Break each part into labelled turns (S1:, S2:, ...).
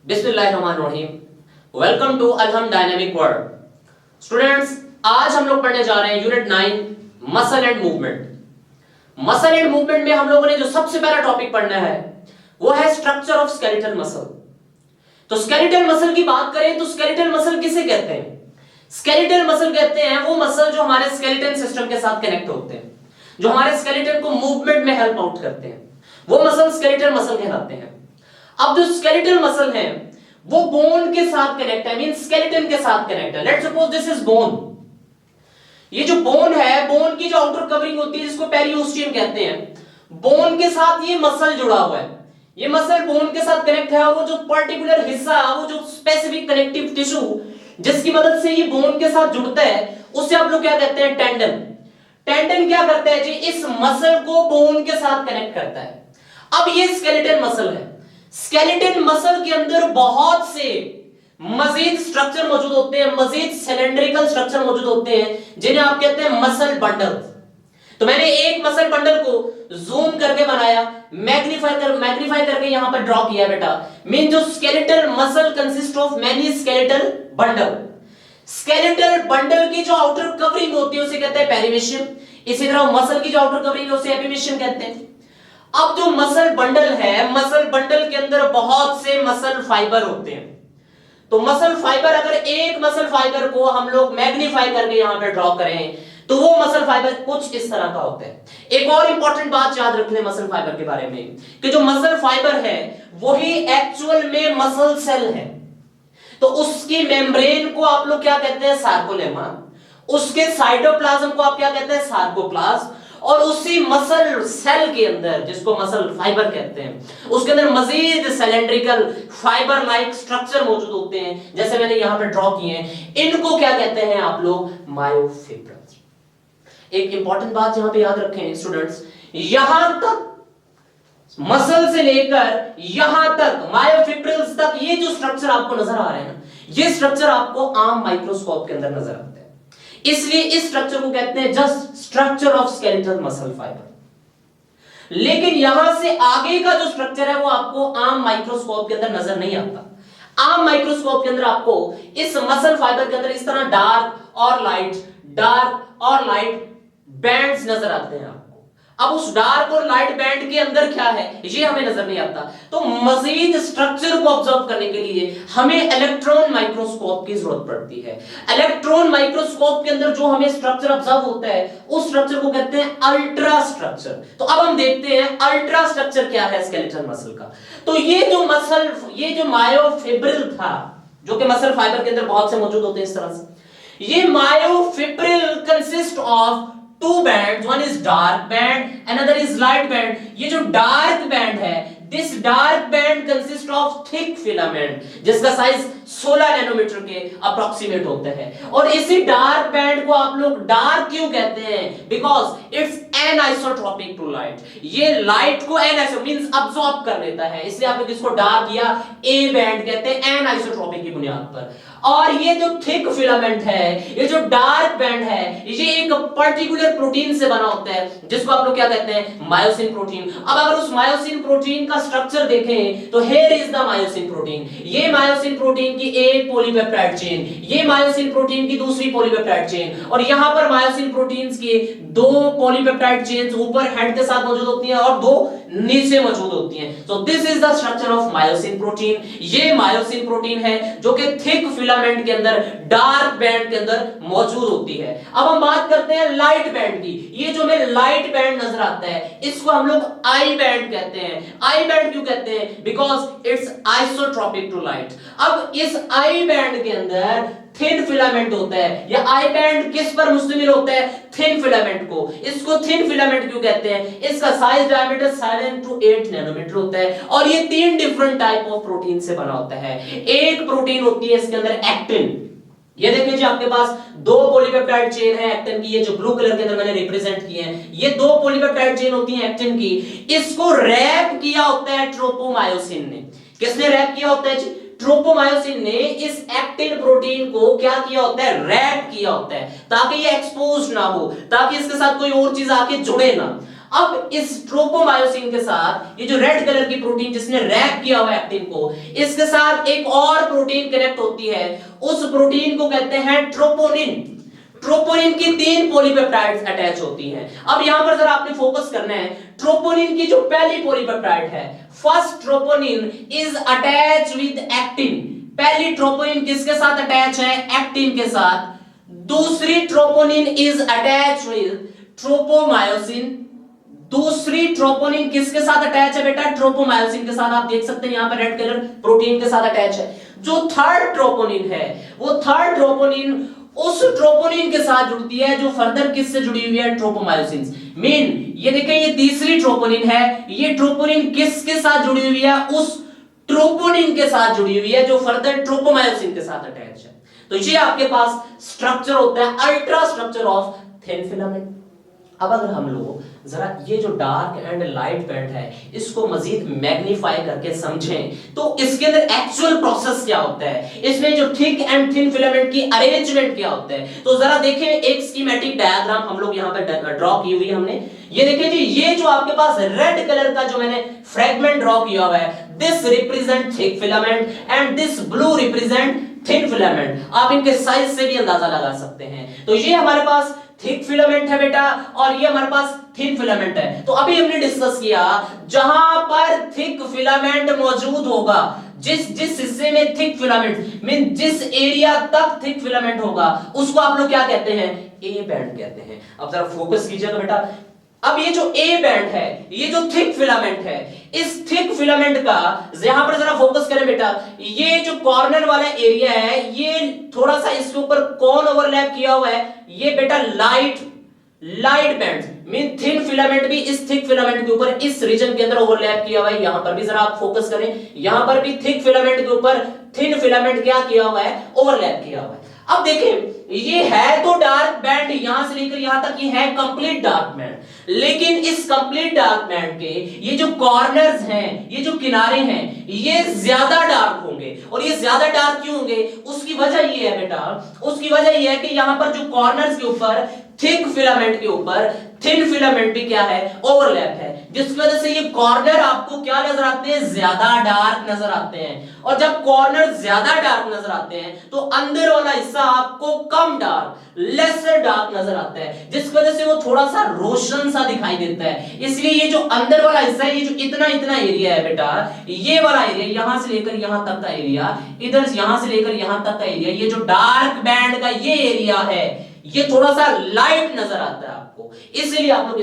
S1: बिस्मिल्लाहिर्रहमानिर्रहीम। Welcome to अलहम dynamic world. Students, आज हम लोग पढ़ने जा रहे हैं unit 9 muscle and movement. Muscle and movement में हम लोगों ने जो सबसे पहला टॉपिक पढ़ना है वो है स्ट्रक्चर ऑफ स्केलेटल मसल। तो स्केलेटल मसल की बात करें तो स्केलेटल मसल किसे कहते हैं? स्केलेटल मसल कहते हैं वो मसल जो हमारे स्केलेटन सिस्टम के साथ कनेक्ट होते हैं, जो हमारे स्केलेटन को मूवमेंट में हेल्प आउट करते हैं, वो मसल स्केलेटल मसल कहलाते हैं। अब जो स्केलेटल मसल है वो बोन के साथ कनेक्ट है, मीन स्केलेटन के साथ कनेक्ट है। Let's suppose this is bone. ये जो बोन है, बोन की जो आउटर कवरिंग होती है जिसको पेरिओस्टियम कहते हैं, बोन के साथ ये मसल जुड़ा हुआ है। ये मसल बोन के साथ कनेक्ट है और वो जो पर्टिकुलर हिस्सा, वो जो स्पेसिफिक कनेक्टिव टिश्यू जिसकी मदद से ये बोन के साथ जुड़ता है, उसे आप लोग क्या कहते हैं? टेंडन। टेंडन क्या करता है जी? इस मसल को बोन के साथ कनेक्ट करता है। अब ये स्केलेटन मसल है। स्केलेटन मसल के अंदर बहुत से मजीद स्ट्रक्चर मौजूद होते हैं, मजीद सिलेंड्रिकल स्ट्रक्चर मौजूद होते हैं, जिन्हें आप कहते हैं मसल बंडल। तो मैंने एक मसल बंडल को जूम करके बनाया, मैग्नीफाई करके यहां पर ड्रॉ किया बेटा। मीन जो skeletal muscle consist of many skeletal bundle. Skeletal bundle की जो आउटर कवरिंग होती है उसे कहते हैं पेरिमीशियम। इसी तरह मसल की जो आउटर कवरिंग है उसे एपिमीशियम कहते हैं। अब जो मसल बंडल है, मसल बंडल के अंदर बहुत से मसल फाइबर होते हैं। तो मसल फाइबर, अगर एक मसल फाइबर को हम लोग मैग्नीफाई करके यहां पे ड्रॉ करें तो वो मसल फाइबर कुछ इस तरह का होता है। एक और इंपॉर्टेंट बात याद रख लें मसल फाइबर के बारे में कि जो मसल फाइबर है वही एक्चुअल में मसल सेल है। तो उसकी मेम्ब्रेन को आप लोग क्या कहते हैं? सार्कोलेमा। उसके साइटोप्लाज्म को आप क्या कहते हैं? सार्कोप्लाज्म। और उसी मसल सेल के अंदर, जिसको मसल फाइबर कहते हैं, उसके अंदर मजीद सिलेंड्रिकल फाइबर लाइक स्ट्रक्चर मौजूद होते हैं, जैसे मैंने यहां पर ड्रॉ किए हैं। इनको क्या कहते हैं आप लोग? मायोफिब्रिल्स। एक इंपॉर्टेंट बात यहां पे याद रखें स्टूडेंट्स, यहां तक मसल से लेकर यहां तक मायोफिब्रिल्स तक ये जो स्ट्रक्चर आपको नजर आ रहे हैं ना, ये स्ट्रक्चर आपको आम माइक्रोस्कोप के अंदर नजर आते हैं। इसलिए इस स्ट्रक्चर को कहते हैं just structure of skeletal muscle fibre. लेकिन यहां से आगे का जो स्ट्रक्चर है वो आपको आम माइक्रोस्कोप के अंदर नजर नहीं आता। आम माइक्रोस्कोप के अंदर आपको इस मसल फाइबर के अंदर इस तरह डार्क और लाइट बैंड्स नजर आते हैं आपको। अब उस डार्क और लाइट बैंड के अंदर क्या है ये हमें नजर नहीं आता। तो मजीद स्ट्रक्चर को ऑब्जर्व करने के लिए हमें इलेक्ट्रॉन माइक्रोस्कोप की जरूरत पड़ती है। इलेक्ट्रॉन माइक्रोस्कोप के अंदर जो हमें स्ट्रक्चर ऑब्जर्व होता है उस स्ट्रक्चर को कहते हैं अल्ट्रा स्ट्रक्चर। तो अब हम देखते हैं अल्ट्रा स्ट्रक्चर क्या है स्केलेटल मसल का। तो ये जो मायोफिब्रिल था, जो कि मसल फाइबर के अंदर बहुत से मौजूद होते हैं इस तरह से, ये myofibril consist of two bands, one is dark band, another is light band। ये जो dark band है, this dark band consists of thick filament जिसका साइज 16 नैनोमीटर के अप्रोक्सीमेट होता है। और इसी डार्क बैंड को आप लोग डार्क क्यों कहते हैं? Because it's anisotropic to light. ये लाइट को मींस अब्सॉर्ब कर लेता है, इसलिए आप लोग इसको डार्क या ए बैंड कहते हैं एनाइसोट्रोपिक की बुनियाद पर। और ये जो थिक फिलामेंट है, ये जो डार्क बैंड है, ये एक पर्टिकुलर प्रोटीन से बना होता है जिसको आप लोग क्या कहते हैं? Myosin protein. अब अगर उस मायोसिन प्रोटीन का स्ट्रक्चर देखें तो here is the myosin protein. ये मायोसिन प्रोटीन की एक पॉलीपेप्टाइड चेन, ये मायोसिन प्रोटीन की दूसरी पॉलीपेप्टाइड चेन, और यहां पर मायोसिन प्रोटीन्स की दो पॉलीपेप्टाइड चेन्स ऊपर हेड के साथ मौजूद होती हैं और दो नीचे मौजूद होती हैं। So this is the structure of myosin protein. ये मायोसिन प्रोटीन है जो कि थिक फिलामेंट के अंदर डार्क बैंड के अंदर मौजूद होती है। अब हम बात करते हैं लाइट बैंड की। ये जो हमें लाइट बैंड नजर आता है इसको हम लोग आई बैंड कहते हैं। आई बैंड क्यों कहते हैं? Because it's isotropic to light. अब इस आई बैंड के अंदर थिन फिलामेंट होता है, या आई बैंड किस पर मुश्तमिल होता है? थिन फिलामेंट को। इसको थिन फिलामेंट क्यों कहते हैं? इसका साइज डायमीटर 7 to 8 नैनोमीटर होता है और ये 3 डिफरेंट टाइप ऑफ प्रोटीन से बना होता है। एक प्रोटीन होती है इसके अंदर एक्टिन। ये देखिए जी, आपके पास दो पॉलीपेप्टाइड चेन है एक्टिन की, ये जो ब्लू कलर के अंदर मैंने रिप्रेजेंट किए हैं, ये दो पॉलीपेप्टाइड चेन होती है एक्टिन की। इसको रैप किया होता है ट्रोपोमायोसिन ने। किसने रैप किया होता है जी? ट्रोपोमायोसिन ने इस एक्टिन प्रोटीन को क्या किया होता है? रैप किया होता है, ताकि ये एक्सपोज ना हो, ताकि इसके साथ कोई और चीज आके जुड़े ना। अब इस ट्रोपोमायोसिन के साथ ये जो रेड कलर की प्रोटीन जिसने रैप किया हुआ है एक्टिन को, इसके साथ एक और प्रोटीन कनेक्ट होती है, उस प्रोटीन को कहते हैं ट्रोपोनिन। ट्रोपोनिन की 3 पॉलीपेप्टाइड्स अटैच होती हैं। अब यहां पर जरा आपने फोकस करना है, ट्रोपोनिन की जो पहली पॉलीपेप्टाइड है, first troponin is attach with actin. पहली ट्रोपोनिन किसके साथ अटैच है? एक्टिन के साथ। दूसरी troponin is attach with tropomyosin. दूसरी ट्रोपोनिन किसके साथ अटैच है बेटा? ट्रोपोमायोसिन के साथ। आप देख सकते हैं यहां पर रेड कलर प्रोटीन के साथ अटैच है। जो थर्ड ट्रोपोनिन है, वो थर्ड ट्रोपोनिन उस ट्रोपोनिन के साथ जुड़ती है जो फर्दर किससे जुड़ी हुई है? ट्रोपोमायोसिन। मीन ये देखिए, ये तीसरी ट्रोपोनिन है, ये ट्रोपोनिन किसके साथ जुड़ी हुई है? उस ट्रोपोनिन के साथ जुड़ी हुई है जो फर्दर ट्रोपोमायोसिन के साथ अटैच है। तो ये आपके पास स्ट्रक्चर होता है, ultra structure of thin filament. अब अगर हम लोग जरा ये जो डार्क एंड लाइट बैंड है इसको मजीद मैग्नीफाई करके समझें तो इसके अंदर एक्चुअल प्रोसेस क्या होता है, इसमें जो थिक एंड थिन फिलामेंट की अरेंजमेंट क्या होता है, तो जरा देखें एक स्कीमेटिक डायग्राम हम लोग यहां पर ड्रॉ की हुई हमने। ये देखिए जी, ये जो आपके पास रेड कलर का जो मैंने फ्रेगमेंट ड्रॉ किया हुआ है, this represent thick filament and this blue represent thin filament. आप इनके साइज से भी अंदाजा लगा सकते हैं। तो ये हमारे पास थिक फिलामेंट है बेटा और ये हमारे पास थिन फिलामेंट है। तो अभी हमने डिस्कस किया जहां पर थिक फिलामेंट मौजूद होगा, जिस हिस्से में थिक फिलामेंट मीन जिस एरिया तक थिक फिलामेंट होगा उसको आप लोग क्या कहते हैं? ए बैंड कहते हैं। अब जरा फोकस कीजिएगा बेटा। अब ये जो ए बैंड है, ये जो थिक फिलामेंट है, इस थिक फिलामेंट का यहां पर जरा फोकस करें बेटा, ये जो कॉर्नर वाला एरिया है ये थोड़ा सा इसके ऊपर कौन ओवरलैप किया हुआ है? ये बेटा light band mean thin filament भी इस थिक फिलामेंट के ऊपर इस रीजन के अंदर ओवरलैप किया हुआ है। यहां पर भी जरा आप फोकस करें, यहां पर भी थिक फिलामेंट के ऊपर थिन फिलामेंट क्या किया हुआ है? ओवरलैप किया हुआ है। अब देखें, ये है तो डार्क बैंड, यहां से लेकर यहां तक ये है कंप्लीट डार्क बैंड, लेकिन इस कंप्लीट डार्क बैंड के ये जो कॉर्नर्स हैं, ये जो किनारे हैं, ये ज्यादा डार्क होंगे। और ये ज्यादा डार्क क्यों होंगे? उसकी वजह ये है बेटा, उसकी वजह ये है कि यहां पर जो कॉर्नर्स के ऊपर थिक फिलामेंट के ऊपर थिन फिलामेंट भी क्या है? ओवरलैप है, जिसकी वजह से ये कॉर्नर आपको क्या नजर आते हैं? ज्यादा डार्क नजर आते हैं। और जब कॉर्नर ज्यादा डार्क नजर आते हैं तो अंदर वाला हिस्सा आपको कम डार्क, लेसर डार्क नजर आता है, जिसकी वजह से वो थोड़ा सा रोशन सा दिखाई देता है। इसलिए ये जो अंदर वाला हिस्सा है, ये जो इतना एरिया है बेटा, ये वाला एरिया यहां से लेकर यहां तक का एरिया, इधर यहां से लेकर यहां तक का एरिया, ये जो डार्क बैंड का ये एरिया है, ये थोड़ा सा लाइट नजर आता है आपको। इसलिए आप लोग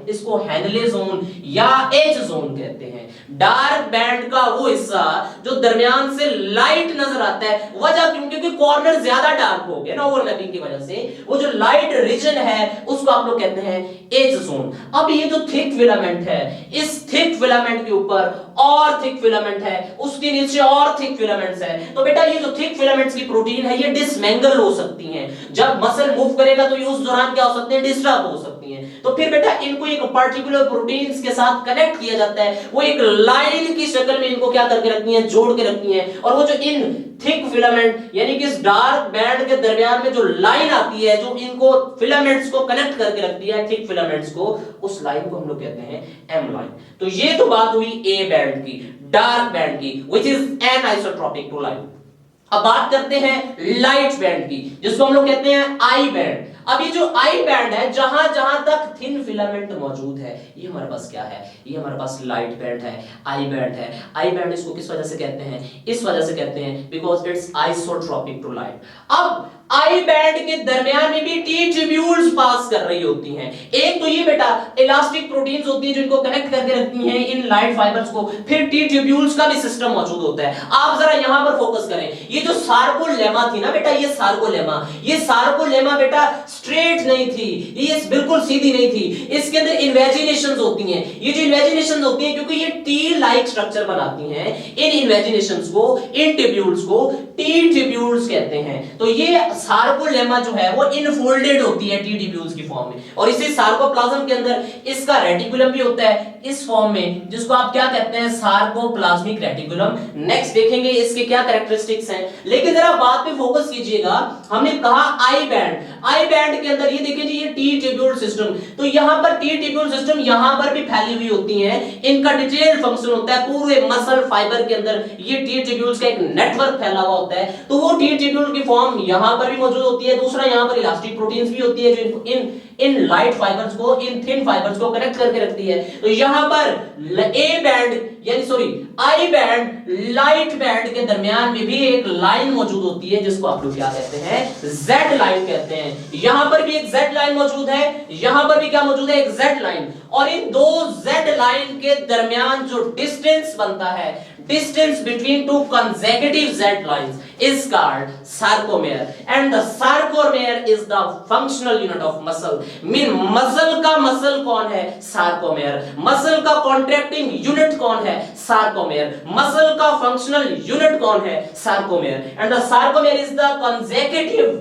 S1: इसको हेनले जोन या एच जोन कहते हैं। डार्क बैंड का वो हिस्सा जो दरमियान से लाइट नजर आता है, वजह क्यों? क्योंकि कॉर्नर ज्यादा डार्क हो गए ना ओवरलैपिंग की वजह से, वो जो लाइट रीजन है उसको आप लोग कहते हैं एच जोन। अब ये जो थिक फिलामेंट है, इस थिक फिलामेंट के ऊपर और थिक फिलामेंट है, उसके नीचे और थिक फिलामेंट्स है। तो बेटा ये जो थिक फिलामेंट्स की प्रोटीन है ये डिसमेंगल हो सकती हैं। जब मसल मूव करेगा तो ये उस दौरान क्या हो सकते हैं? डिस्टर्ब हो सकती हैं। तो फिर बेटा इनको एक पर्टिकुलर प्रोटीन्स के साथ कनेक्ट किया जाता है, वो एक लाइन की शक्ल में इनको क्या करके रखती हैं? जोड़ के रखती हैं। और वो जो इन थिक फिलामेंट यानी कि इस डार्क बैंड के दरमियान में जो लाइन आती है जो इनको फिलामेंट्स को कनेक्ट करके रखती है, थिक फिलामेंट्स को, उस लाइन को हम लोग कहते हैं एम लाइन। तो ये तो बात हुई ए बैंड की, डार्क बैंड की, which is anisotropic to light. अब बात करते हैं लाइट बैंड की, जिसको हम लोग कहते हैं आई बैंड। अब ये जो आई बैंड है, जहां जहां तक थिन फिलामेंट मौजूद है, ये हमारे पास क्या है? ये हमारे पास लाइट बैंड है, आई बैंड है। आई बैंड इसको किस वजह से कहते हैं? इस वजह से कहते हैं because it's isotropic to light. अब आई बैंड के दरमियान में भी टी ट्यूब्यूल्स पास कर रही होती हैं। एक तो ये बेटा इलास्टिक प्रोटीन्स होती हैं जो इनको कनेक्ट करके रखती हैं इन लाइट फाइबर्स को, फिर टी ट्यूब्यूल्स का भी सिस्टम मौजूद होता है। आप जरा यहां पर फोकस करें, ये जो सार्कोलेमा थी ना बेटा, ये सार्कोलेमा बेटा स्ट्रेट नहीं थी, ये बिल्कुल सीधी नहीं थी, इसके अंदर इन्वेजिनेशंस होती हैं। ये जो इन्वेजिनेशंस होती हैं क्योंकि ये टी लाइक स्ट्रक्चर बनाती हैं, इन इन्वेजिनेशंस को, इन ट्यूब्यूल्स को टी ट्यूब्यूल्स कहते हैं। तो ये सार्कोलेमा जो है वो इनफोल्डेड होती है टी ट्यूब्यूल्स की फॉर्म में, और इसी सार्कोप्लाज्म के अंदर इसका रेटिकुलम भी होता है इस फॉर्म में, जिसको आप क्या कहते हैं, सार्कोप्लाज्मिक रेटिकुलम। नेक्स्ट देखेंगे इसके क्या कैरेक्टरिस्टिक्स हैं, लेकिन जरा बात पे फोकस कीजिएगा। हमने कहा आई बैंड, आई बैंड के अंदर ये देखिए जी, ये टी ट्यूब्यूल सिस्टम, तो यहां पर टी ट्यूब्यूल सिस्टम यहां पर भी फैली हुई होती हैं, इनका डिटेल फंक्शन होता है पूरे मसल फाइबर के अंदर, ये टी ट्यूब्यूल्स का एक नेटवर्क फैला हुआ होता है। तो वो टी ट्यूब्यूल की फॉर्म यहां पर भी मौजूद होती है, दूसरा यहां पर इलास्टिक प्रोटीन्स भी होती है जो इन लाइट फाइबर्स को, इन थिन फाइबर्स को कनेक्ट करके रखती है। तो यहां पर ए बैंड यानी sorry I band light band के दरमियान में भी एक लाइन मौजूद होती है, जिसको आप लोग क्या कहते हैं, जेड लाइन कहते हैं। यहां पर भी एक जेड लाइन मौजूद है, यहां पर भी क्या मौजूद है, एक जेड लाइन, और इन दो जेड लाइन के दरमियान जो डिस्टेंस बनता है, distance between two consecutive z lines is called sarcomere, and the sarcomere is the functional unit of muscle. mean muscle का muscle कौन है, sarcomere. muscle का contracting unit कौन है, sarcomere. muscle का functional unit कौन है, sarcomere. and the sarcomere is the consecutive,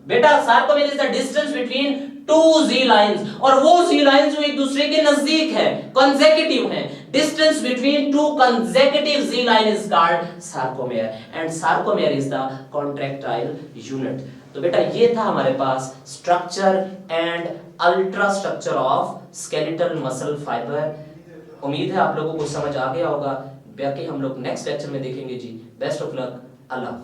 S1: बेटा sarcomere is the distance between two Z lines, और वो जी लाइंस जो एक दूसरे के नजदीक है, कंसेक्यूटिव है, distance between two consecutive Z line is called sarcomere, and sarcomere is the contractile unit. तो बेटा ये था हमारे पास structure and ultra structure of skeletal muscle fibre. उम्मीद है आप लोगों को समझ आ गया होगा, बाकी हम लोग नेक्स्ट लेक्चर में देखेंगे जी। Best of luck, Allah.